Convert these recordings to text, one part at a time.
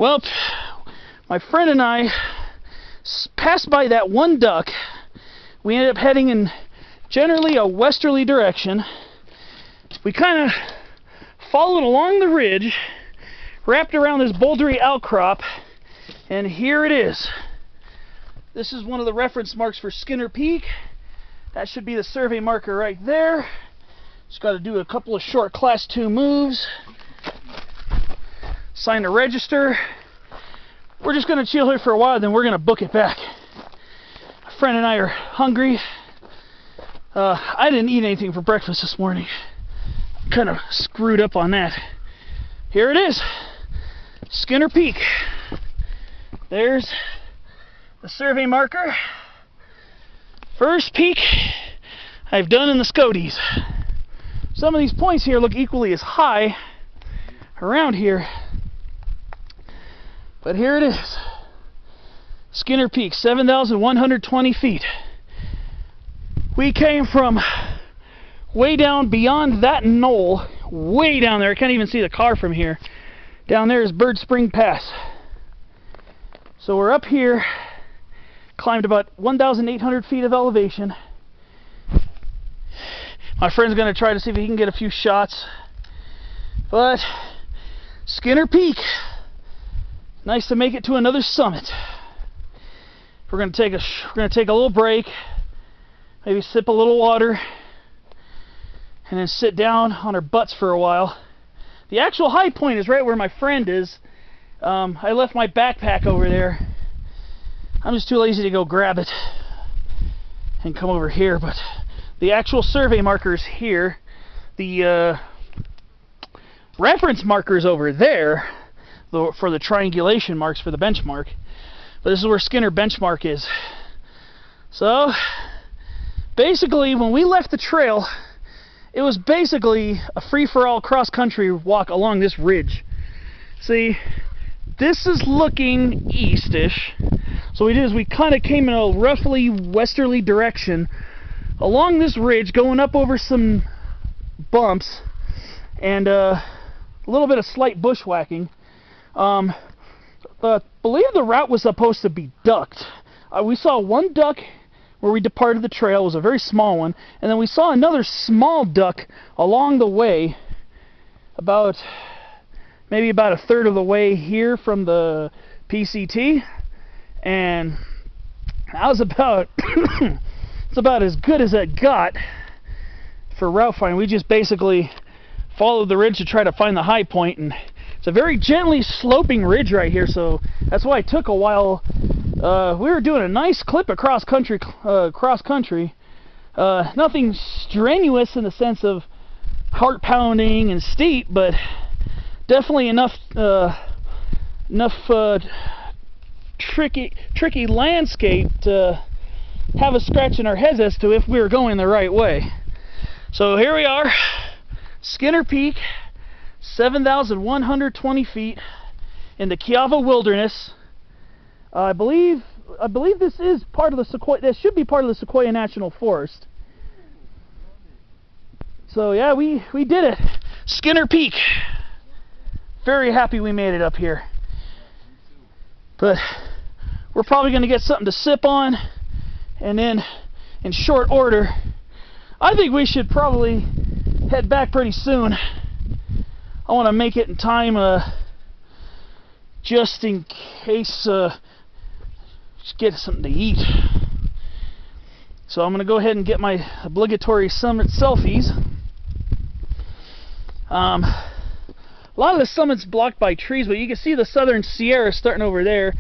Well, my friend and I passed by that one duck. We ended up heading in generally a westerly direction. We kind of followed along the ridge, wrapped around this bouldery outcrop, and here it is. This is one of the reference marks for Skinner Peak. That should be the survey marker right there. Just got to do a couple of short class 2 moves. Sign the register. We're just going to chill here for a while, then we're going to book it back. My friend and I are hungry. I didn't eat anything for breakfast this morning. Kind of screwed up on that. Here it is, Skinner Peak. There's the survey marker. First peak I've done in the Scodies. Some of these points here look equally as high around here, but here it is, Skinner Peak, 7,120 feet. We came from way down beyond that knoll, way down there. I can't even see the car from here. Down there is Bird Spring Pass. So we're up here, climbed about 1,800 feet of elevation. My friend's going to try to see if he can get a few shots. But Skinner Peak, nice to make it to another summit. We're going to take a little break, maybe sip a little water, and then sit down on our butts for a while. The actual high point is right where my friend is. I left my backpack over there. I'm just too lazy to go grab it and come over here, but the actual survey marker is here. The reference marker is over there for the triangulation marks for the benchmark. But this is where Skinner benchmark is. So basically, when we left the trail, it was basically a free-for-all cross-country walk along this ridge. See, this is looking east-ish. So what we did is we kind of came in a roughly westerly direction along this ridge, going up over some bumps and a little bit of slight bushwhacking. Believe the route was supposed to be ducked. We saw one duck where we departed the trail. It was a very small one, and then we saw another small duck along the way, maybe about a third of the way here from the PCT, and that was about it's about as good as it got for route finding. We just basically followed the ridge to try to find the high point, and it's a very gently sloping ridge right here, so that's why it took a while. We were doing a nice clip across country, nothing strenuous in the sense of heart pounding and steep, but definitely enough tricky landscape to have us scratching our heads as to if we were going the right way. So here we are, Skinner Peak, 7,120 feet in the Kiavah wilderness. I believe this is part of the Sequoia. This should be part of the Sequoia National Forest. So yeah, we did it. Skinner Peak. Very happy we made it up here. But we're probably going to get something to sip on, and then in short order, I think we should probably head back pretty soon. I want to make it in time, just in case, just get something to eat. So I'm going to go ahead and get my obligatory summit selfies. A lot of the summit's blocked by trees, but you can see the Southern Sierra starting over there.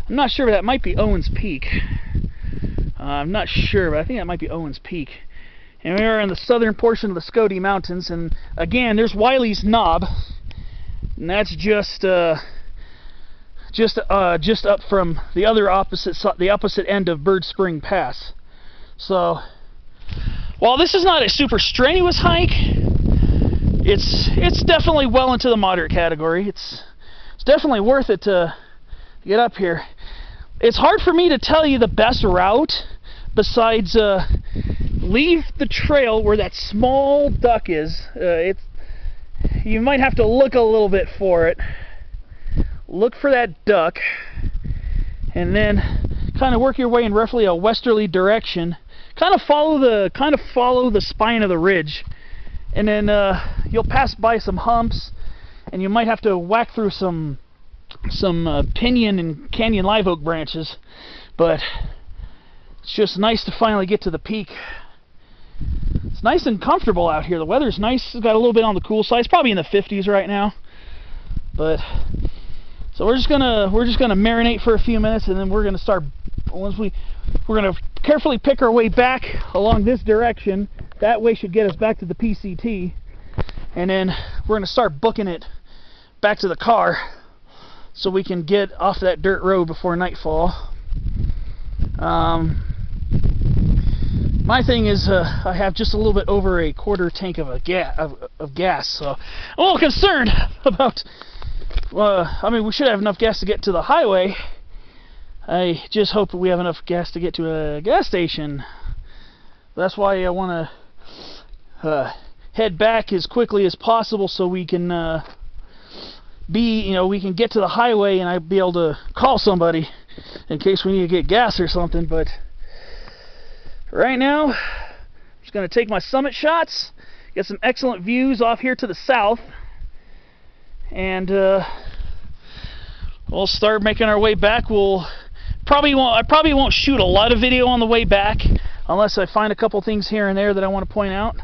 I'm not sure, but that might be Owens Peak. I'm not sure, but I think that might be Owens Peak. And we are in the southern portion of the Scodie Mountains, and again, there's Wiley's Knob, and that's just up from the other opposite end of Bird Spring Pass. So, while this is not a super strenuous hike, it's definitely well into the moderate category. It's definitely worth it to get up here. It's hard for me to tell you the best route besides leave the trail where that small duck is. You might have to look a little bit for it. look for that duck, and then kind of work your way in roughly a westerly direction. Kind of follow the spine of the ridge, and then you'll pass by some humps, and you might have to whack through some pinyon and canyon live oak branches, but it's just nice to finally get to the peak. It's nice and comfortable out here. The weather's nice. It's got a little bit on the cool side. It's probably in the 50s right now. But so we're just gonna marinate for a few minutes, and then we're gonna start. We're gonna carefully pick our way back along this direction. That way should get us back to the PCT, and then we're gonna start booking it back to the car so we can get off that dirt road before nightfall. My thing is, I have just a little bit over a quarter tank of gas, so I'm a little concerned about. I mean, we should have enough gas to get to the highway. I just hope that we have enough gas to get to a gas station. That's why I want to head back as quickly as possible so we can we can get to the highway and I'd be able to call somebody in case we need to get gas or something. But right now, I'm just going to take my summit shots, get some excellent views off here to the south, and we'll start making our way back. I probably won't shoot a lot of video on the way back unless I find a couple things here and there that I want to point out.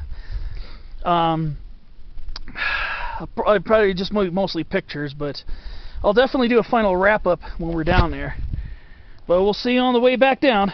I'll probably just mostly pictures, but I'll definitely do a final wrap up when we're down there. But we'll see you on the way back down.